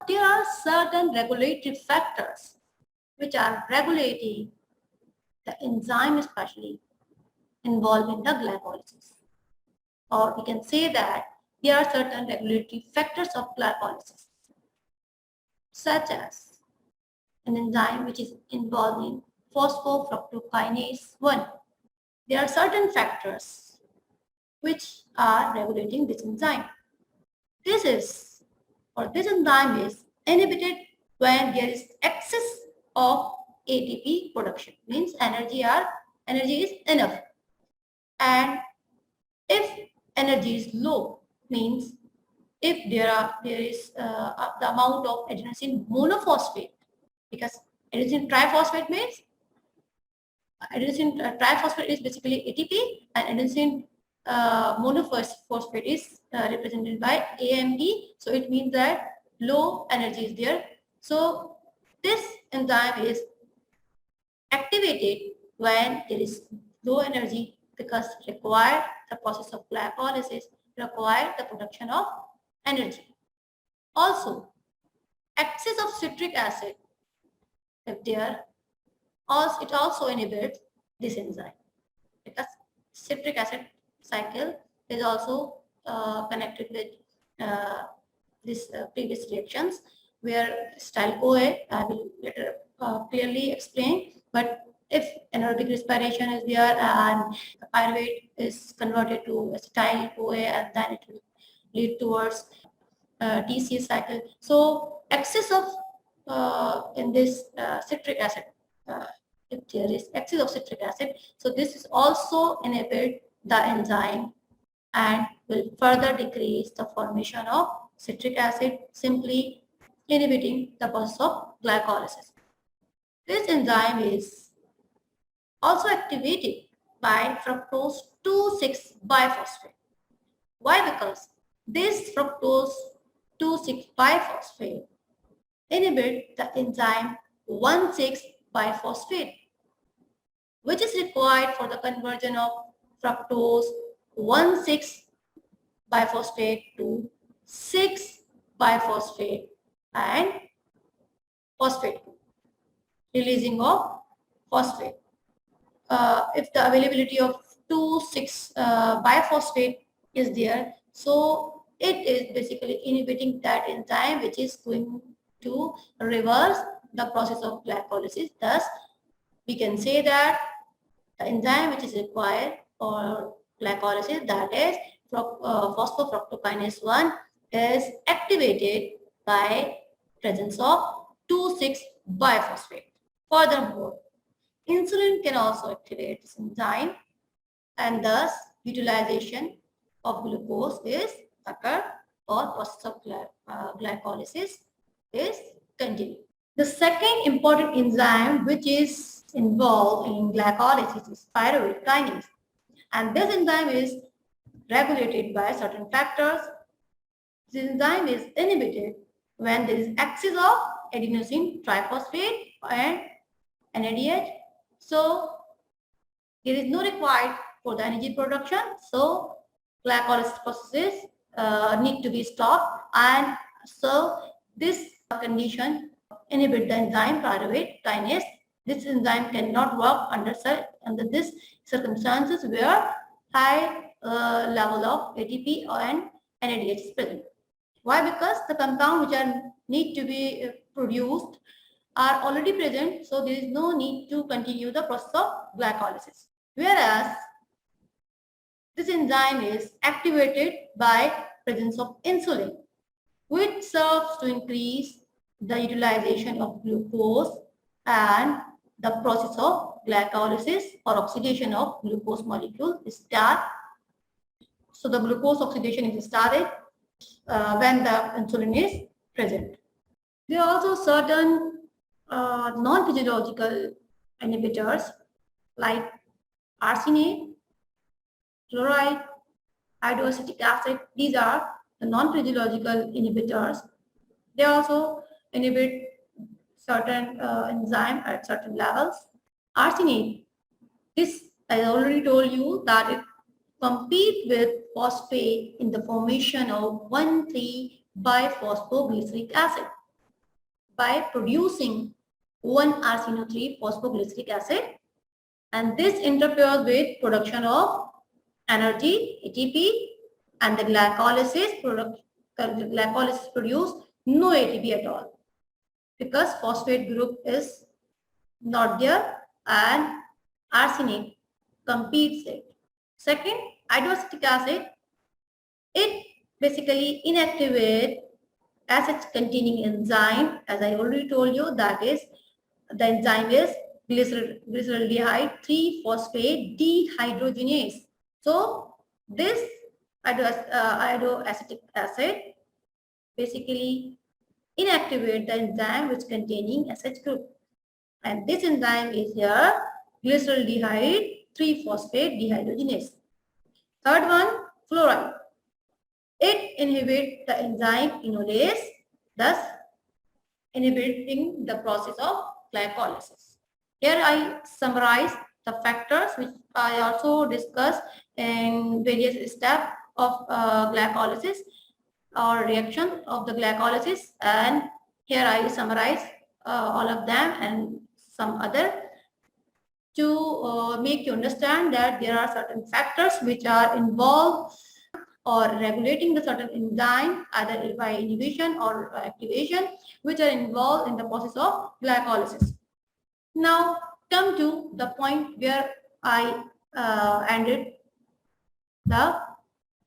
There are certain regulatory factors which are regulating the enzyme, especially involved in the glycolysis. Or we can say that there are certain regulatory factors of glycolysis, such as an enzyme which is involved in phosphofructokinase 1. There are certain factors which are regulating this enzyme. This enzyme is inhibited when there is excess of ATP production, means energy is enough. And if energy is low, means if there is the amount of adenosine monophosphate, because adenosine triphosphate means adenosine triphosphate is basically ATP, and adenosine monophosphate is represented by AMP. So it means that low energy is there. So this enzyme is activated when there is low energy, because required the process of glycolysis require the production of energy. Also, excess of citric acid, if there, it also inhibits this enzyme, because citric acid cycle is also connected with this previous reactions, where style OA I will later clearly explain. But if anaerobic respiration is there and the pyruvate is converted to acetyl OA, and then it will lead towards TCA cycle. So excess of in this citric acid, if there is excess of citric acid, so this is also inhibit the enzyme and will further decrease the formation of citric acid, simply inhibiting the process of glycolysis. This enzyme is also activated by fructose 2,6 biphosphate. Why? Because this fructose 2,6 biphosphate inhibit the enzyme 1,6 biphosphate, which is required for the conversion of fructose 1,6 biphosphate to 6 biphosphate and phosphate, releasing of phosphate. If the availability of 2,6 biphosphate is there, so it is basically inhibiting that enzyme which is going to reverse the process of glycolysis. Thus, we can say that the enzyme which is required for glycolysis, that is phosphofructokinase 1, is activated by presence of 2,6 biphosphate. Furthermore, insulin can also activate this enzyme, and thus utilization of glucose is occur, or process of glycolysis is continued. The second important enzyme which is involved in glycolysis is pyruvate kinase, and this enzyme is regulated by certain factors. This enzyme is inhibited when there is excess of adenosine triphosphate and NADH. So there is no required for the energy production. So glycolysis processes need to be stopped, and so this condition inhibit the enzyme pyruvate kinase. This enzyme cannot work under this circumstances where high level of ATP and NADH is present. Why? Because the compound which are need to be produced are already present, so there is no need to continue the process of glycolysis. Whereas this enzyme is activated by presence of insulin, which serves to increase the utilization of glucose and the process of glycolysis or oxidation of glucose molecule is start. So the glucose oxidation is started when the insulin is present. There are also certain non-physiological inhibitors like arsenate, chloride, hydroacetic acid. These are the non-physiological inhibitors. They also inhibit certain enzyme at certain levels. Arsenate, this I already told you that it competes with phosphate in the formation of 1,3-biphosphoglyceric acid. by producing 1-arsino-3 phosphoglyceric acid, and this interferes with production of energy, ATP, and the glycolysis produce no ATP at all because phosphate group is not there and arsenic competes it. Second, hydroacetic acid, it basically inactivates acids containing enzyme, as I already told you, that is the enzyme is glyceraldehyde 3-phosphate dehydrogenase. So this hydroacetic acid basically inactivate the enzyme which containing SH group, and this enzyme is here glyceraldehyde 3-phosphate dehydrogenase. Third one, fluoride. It inhibits the enzyme enolase, thus inhibiting the process of glycolysis. Here I summarize the factors which I also discussed in various steps of glycolysis or reaction of the glycolysis, and here I summarize all of them and some other to make you understand that there are certain factors which are involved or regulating the certain enzyme either by inhibition or activation which are involved in the process of glycolysis. Now come to the point where I ended the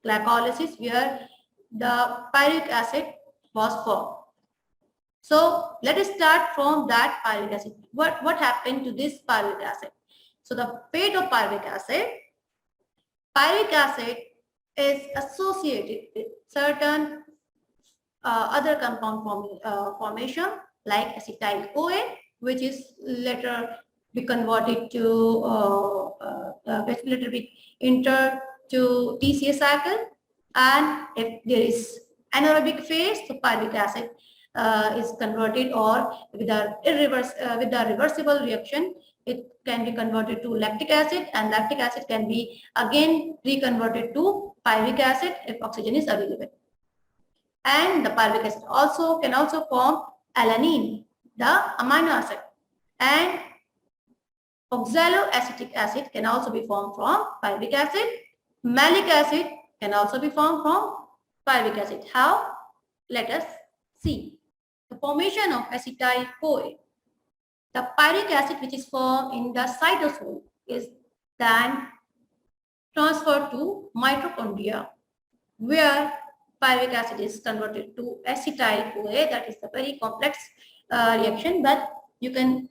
glycolysis, where the pyruvic acid was formed. So let us start from that pyruvic acid. What happened to this pyruvic acid? So the fate of pyruvic acid is associated with certain other compound formation like acetyl-CoA, which is later be converted to later be entered to TCA cycle, and if there is anaerobic phase, the pyruvic acid is converted, or with the reversible reaction, it can be converted to lactic acid, and lactic acid can be again reconverted to pyruvic acid if oxygen is available. And the pyruvic acid can also form alanine, the amino acid, and oxaloacetic acid can also be formed from pyruvic acid. Malic acid can also be formed from pyruvic acid. How? Let us see. The formation of acetyl-CoA. The pyruvic acid which is formed in the cytosol is then transferred to mitochondria, where pyruvic acid is converted to acetyl-CoA. That is a very complex reaction, but you can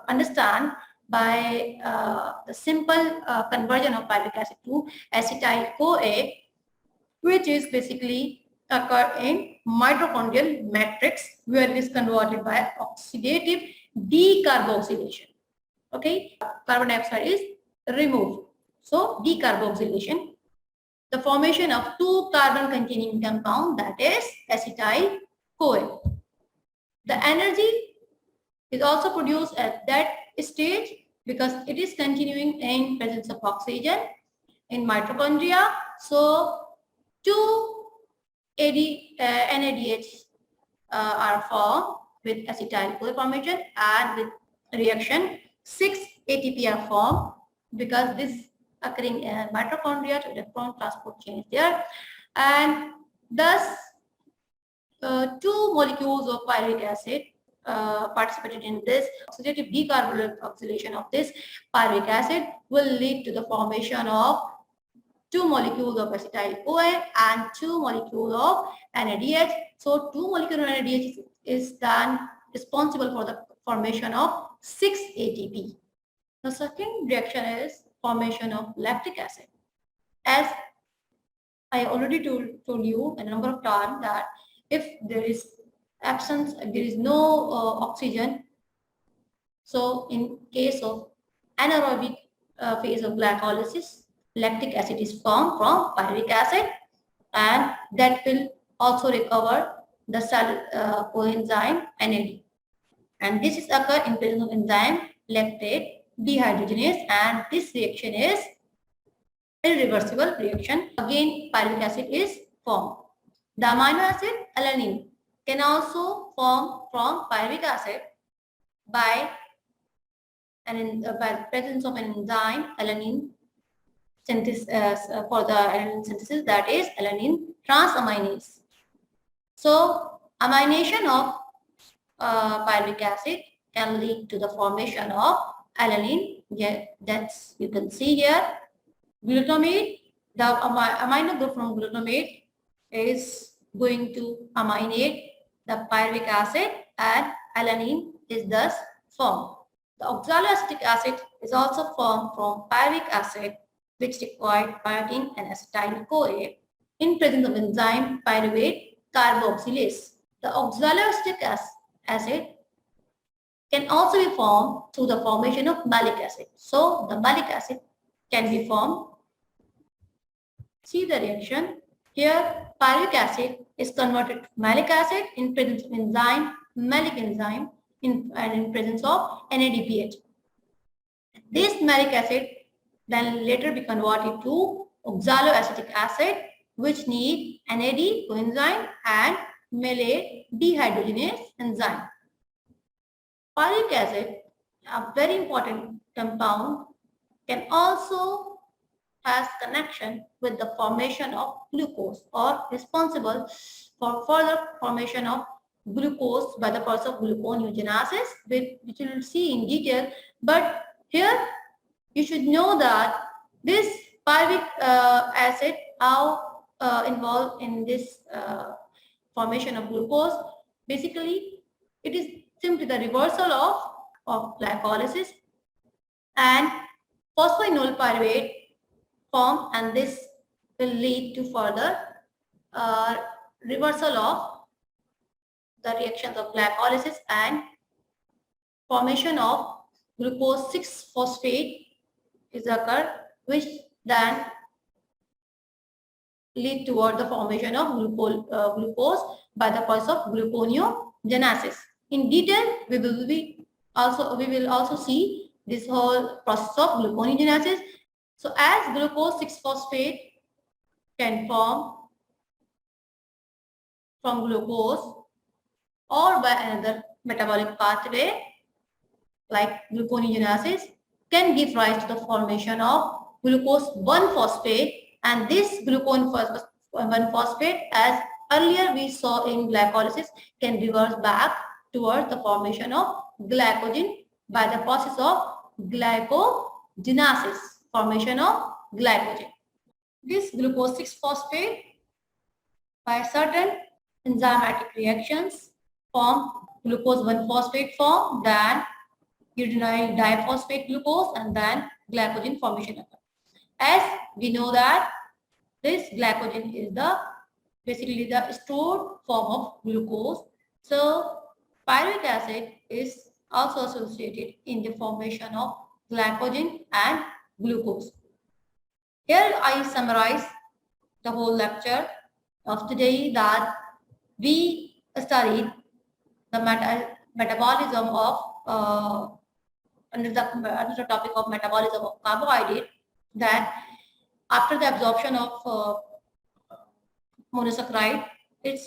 understand by the simple conversion of pyruvic acid to acetyl-CoA, which is basically occur in mitochondrial matrix, where it is converted by oxidative decarboxylation. Okay, carbon dioxide is removed. So decarboxylation, the formation of 2 carbon containing compound, that is acetyl-CoA. The energy is also produced at that stage because it is continuing in presence of oxygen in mitochondria. So 2 NADH are formed with acetyl-CoA formation, and with reaction 6 ATP are formed because this occurring in mitochondria, so electron transport chain is there, and thus 2 molecules of pyruvic acid participated in this oxidative decarboxylation of this pyruvic acid will lead to the formation of 2 molecules of acetyl-CoA and 2 molecules of NADH. So 2 molecules of NADH is then responsible for the formation of 6 ATP. The second reaction is formation of lactic acid. As I already told you a number of times that if there is absence, there is no oxygen, so in case of anaerobic phase of glycolysis, lactic acid is formed from pyruvic acid, and that will also recover the cell coenzyme NAD. And this is occur in presence of enzyme lactate dehydrogenase, and this reaction is irreversible reaction. Again, pyruvic acid is formed. The amino acid alanine can also form from pyruvic acid by by the presence of an enzyme, alanine synthesis, for the alanine synthesis, that is alanine transaminase. So amination of pyruvic acid can lead to the formation of alanine. Yeah, that's you can see here. Glutamate, the amino group from glutamate is going to aminate the pyruvic acid, and alanine is thus formed. The oxaloacetic acid is also formed from pyruvic acid, which required biotin and acetyl-CoA in presence of enzyme pyruvate carboxylase. The oxaloacetic acid can also be formed through the formation of malic acid. So the malic acid can be formed. See the reaction. Here pyruvic acid is converted to malic acid in presence of enzyme, malic enzyme, and in presence of NADPH. This malic acid then later be converted to oxaloacetic acid, which need NAD coenzyme and malate dehydrogenase enzyme. Pyruvic acid, a very important compound, can also has connection with the formation of glucose, or responsible for further formation of glucose by the process of gluconeogenesis, which we will see in detail. But here you should know that this pyruvic acid, how involved in this formation of glucose. Basically, it is simply the reversal of glycolysis, and phosphoenol pyruvate form, and this will lead to further reversal of the reactions of glycolysis and formation of glucose 6-phosphate is occur, which then lead toward the formation of glucose by the process of gluconeogenesis. In detail, we will also see this whole process of gluconeogenesis. So as glucose 6-phosphate can form from glucose or by another metabolic pathway like gluconeogenesis, can give rise to the formation of glucose 1-phosphate, and this glucose 1-phosphate, as earlier we saw in glycolysis, can reverse back towards the formation of glycogen by the process of glycogenesis, formation of glycogen. This glucose 6-phosphate by certain enzymatic reactions form glucose 1-phosphate form, then urinyl diphosphate glucose, and then glycogen formation occurs. As we know that this glycogen is basically the stored form of glucose. So pyruvic acid is also associated in the formation of glycogen and glucose. Here I summarize the whole lecture of today, that we studied the metabolism of under the topic of metabolism of carbohydrate, that after the absorption of monosaccharide, it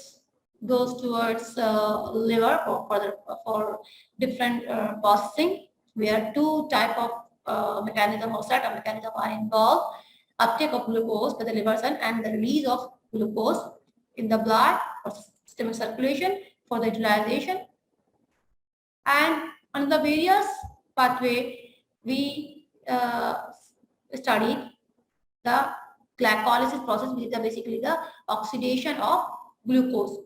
goes towards liver for different processing, where two type of mechanism or set of mechanism are involved: uptake of glucose by the liver cell and the release of glucose in the blood or systemic circulation for the utilization. And on the various pathway, we studied the glycolysis process, which is basically the oxidation of glucose,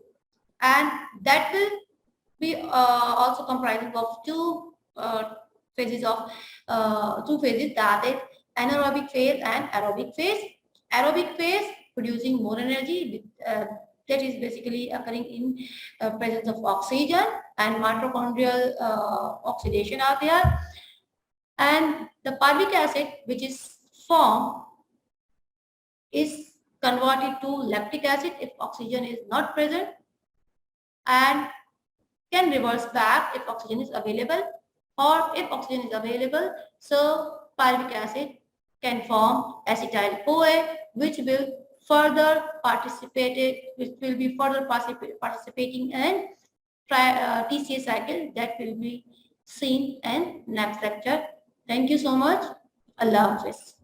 and that will be also comprising of two phases, that is anaerobic phase and aerobic phase. Aerobic phase producing more energy, that is basically occurring in presence of oxygen, and mitochondrial oxidation are there. And the pyruvic acid, which is formed, is converted to lactic acid if oxygen is not present, and can reverse back if oxygen is available, or if oxygen is available, so pyruvic acid can form acetyl-CoA, which will further participating in TCA cycle that will be seen in next lecture. Thank you so much. Allah Hafiz.